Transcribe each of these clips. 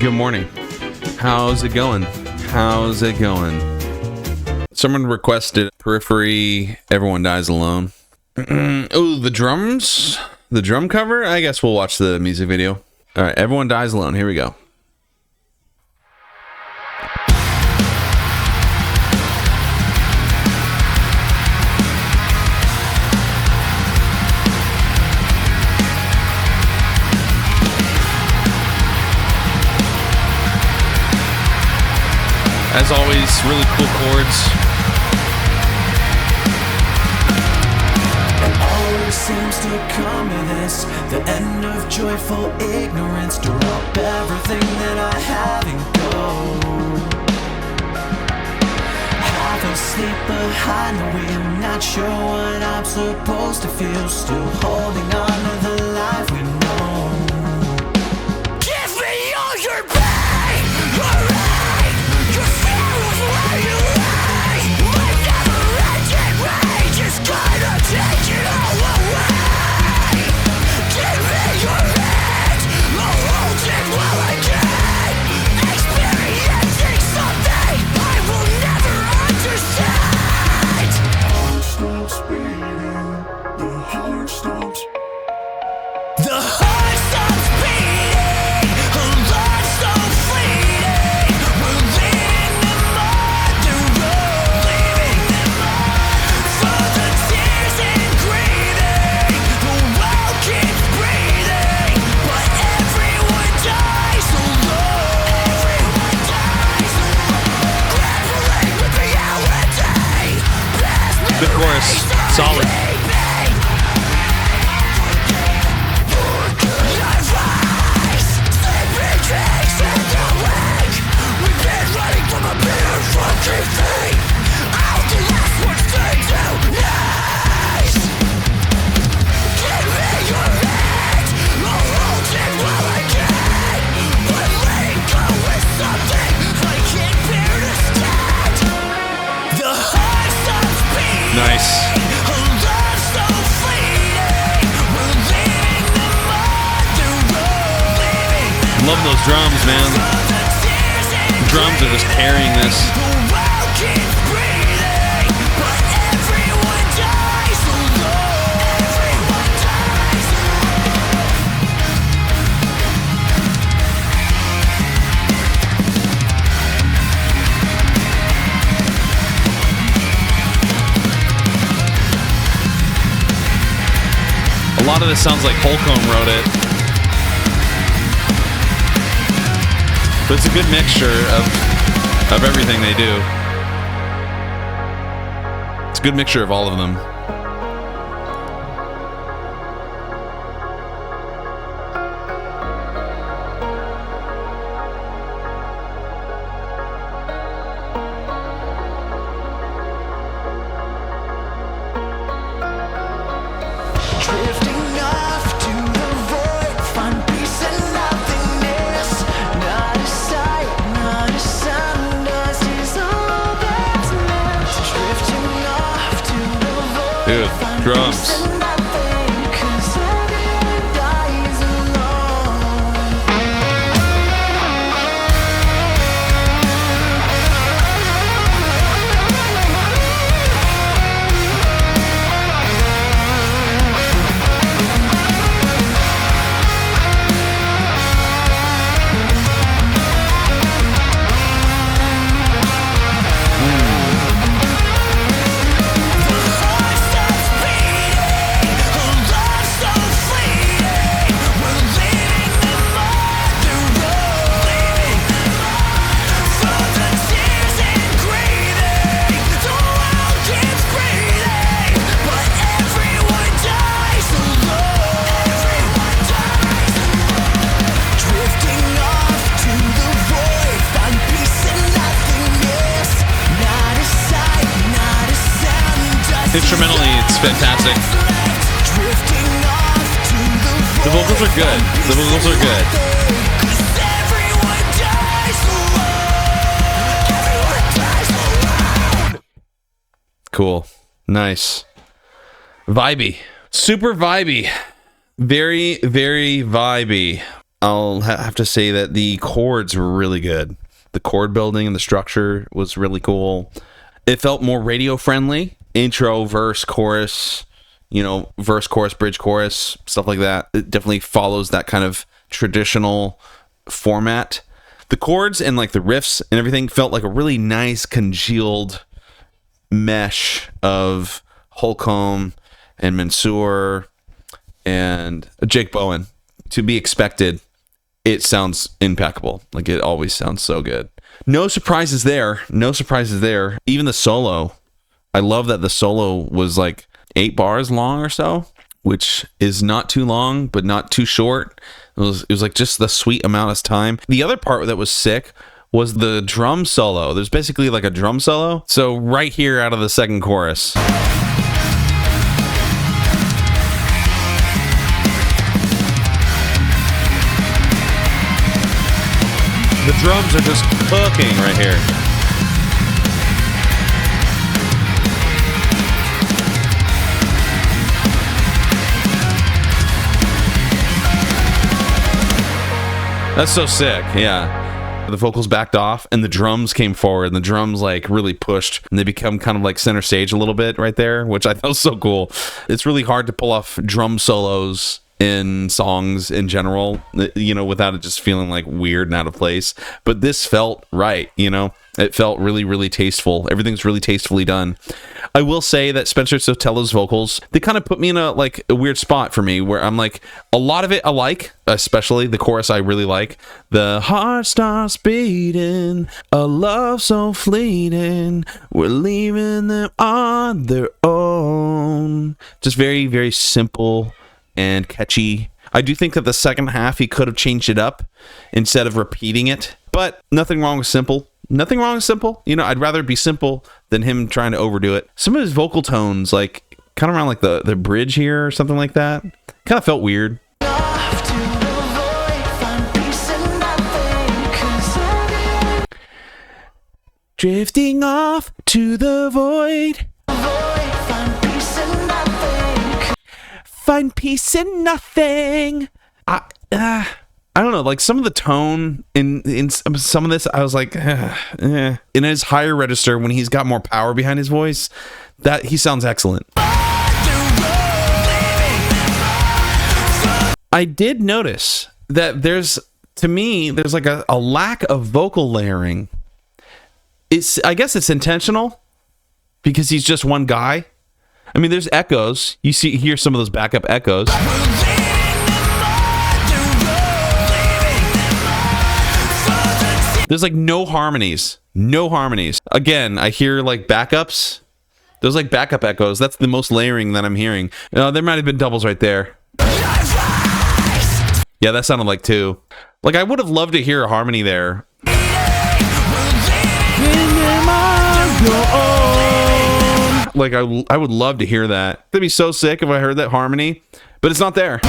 Good morning. How's it going? How's it going? Someone requested Periphery, Everyone Dies Alone. Oh, the drums? The drum cover? I guess we'll watch the music video. All right, Everyone Dies Alone. Here we go. As always, really cool chords. It always seems to come to this, the end of joyful ignorance. Drop everything that I have and go. Half asleep behind the wheel, not sure what I'm supposed to feel. Still holding on to the life we know. Give me all your pain, alright. Your fear of where you lay. My never-ending rage is gonna take it all away. Give me your hand, I'll hold it while I can. Experiencing something I will never understand. Heart stops beating, the heart stops. The heart stops beating, a love so fleeting. We're leaving them on the road, leaving them on for the tears and grieving. The world keeps breathing, but everyone dies alone. Everyone dies alone. Grappling with reality. Good chorus. Solid. Nice. Love those drums, man. The drums are just carrying this. A lot of this sounds like Holcomb wrote it. But it's a good mixture of everything they do. It's a good mixture of all of them. Drifting off to the void, find peace in nothingness. Not a sight, not a sound, dust is all that's left. Drifting off to the void, Dude, find drums. peace in nothing, 'cause everyone dies alone. Instrumentally, it's fantastic. The vocals are good. The vocals are good. Cool. Nice. Vibey. Super vibey. Very, very vibey. I'll have to say that the chords were really good. The chord building and the structure was really cool. It felt more radio friendly. Intro, verse, chorus, verse, chorus, bridge, chorus, stuff like that. It definitely follows that kind of traditional format. The chords and like the riffs and everything felt like a really nice congealed mesh of Holcomb and Mansour and Jake Bowen. To be expected. It sounds impeccable. Like, it always sounds so good. No surprises there. Even the solo. I love that the solo was like 8 bars long or so, which is not too long, but not too short. It was like just the sweet amount of time. The other part that was sick was the drum solo. There's basically like a drum solo. So right here out of the second chorus. The drums are just cooking right here. That's so sick, yeah. The vocals backed off and the drums came forward and the drums like really pushed and they become kind of like center stage a little bit right there, which I thought was so cool. It's really hard to pull off drum solos in songs in general, without it just feeling like weird and out of place. But this felt right, it felt really, really tasteful. Everything's really tastefully done. I will say that Spencer Sotelo's vocals, they kind of put me in a weird spot for me where I'm like, a lot of it I like, especially the chorus I really like. The heart starts beating, a love so fleeting, we're leaving them on their own. Just very, very simple and catchy. I do think that the second half he could have changed it up instead of repeating it, but nothing wrong with simple. I'd rather it be simple than him trying to overdo it. Some of his vocal tones, like kind of around like the bridge here or something like that, kind of felt weird. Drifting off to the void. Find peace in nothing. I don't know, like some of the tone in some of this, I was like, in his higher register, when he's got more power behind his voice, that he sounds excellent. I did notice that there's like a lack of vocal layering. I guess it's intentional because he's just one guy. I mean, there's echoes. You hear some of those backup echoes. There's like no harmonies. Again, I hear like backups. There's like backup echoes. That's the most layering that I'm hearing. There might have been doubles right there. Yeah, that sounded like 2. Like, I would have loved to hear a harmony there. Like, I would love to hear that. That'd be so sick if I heard that harmony, but it's not there.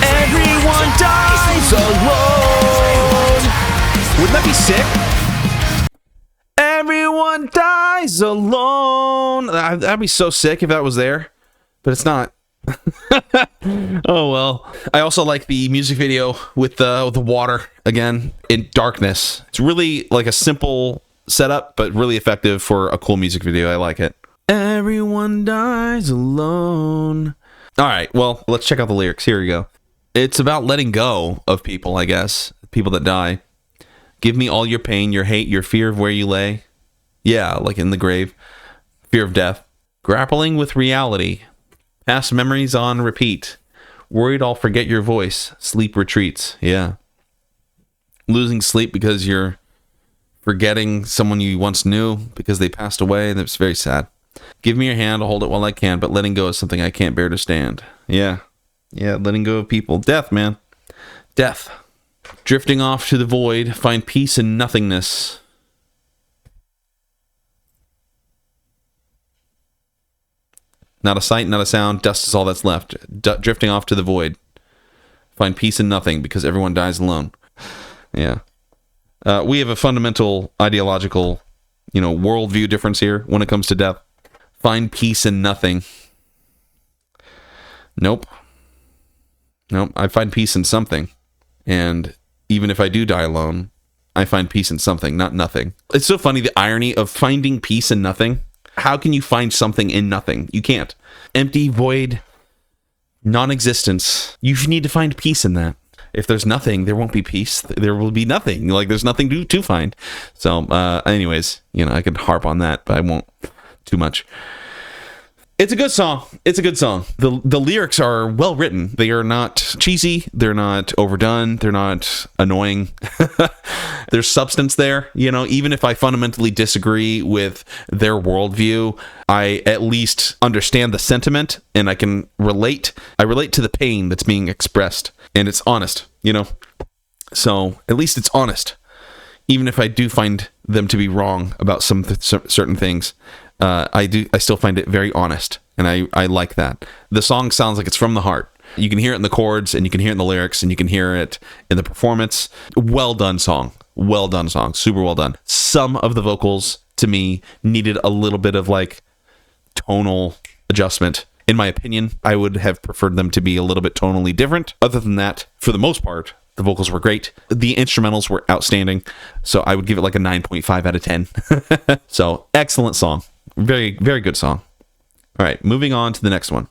Everyone dies alone. Wouldn't that be sick? Everyone dies alone. That'd be so sick if that was there, but it's not. Oh well. I also like the music video with the water again in darkness. It's really like a simple setup, but really effective for a cool music video. I like it. Everyone dies alone. All right, well, let's check out the lyrics. Here we go. It's about letting go of people, I guess. People that die. Give me all your pain, your hate, your fear of where you lay. Yeah, like in the grave. Fear of death. Grappling with reality. Past memories on repeat. Worried I'll forget your voice. Sleep retreats. Yeah. Losing sleep because you're forgetting someone you once knew because they passed away. That's very sad. Give me your hand, I'll hold it while I can, but letting go is something I can't bear to stand. Yeah. Yeah, letting go of people. Death, man. Death. Drifting off to the void, find peace in nothingness. Not a sight, not a sound, dust is all that's left. Drifting off to the void. Find peace in nothing because everyone dies alone. Yeah. We have a fundamental ideological, worldview difference here when it comes to death. Find peace in nothing. Nope. No, I find peace in something. And even if I do die alone, I find peace in something, not nothing. It's so funny, the irony of finding peace in nothing. How can you find something in nothing? You can't. Empty, void, non-existence. You need to find peace in that. If there's nothing, there won't be peace. There will be nothing. Like, there's nothing to find. So, anyways, I could harp on that, but I won't too much. It's a good song. It's a good song. The lyrics are well written. They are not cheesy. They're not overdone. They're not annoying. There's substance there. Even if I fundamentally disagree with their worldview, I at least understand the sentiment and I can relate. I relate to the pain that's being expressed, and it's honest, So at least it's honest. Even if I do find them to be wrong about some certain things, I still find it very honest, and I like that. The song sounds like it's from the heart. You can hear it in the chords, and you can hear it in the lyrics, and you can hear it in the performance. Well done song. Well done song. Super well done. Some of the vocals, to me, needed a little bit of tonal adjustment. In my opinion, I would have preferred them to be a little bit tonally different. Other than that, for the most part, the vocals were great. The instrumentals were outstanding. So I would give it a 9.5 out of 10. So excellent song. Very, very good song. All right, moving on to the next one.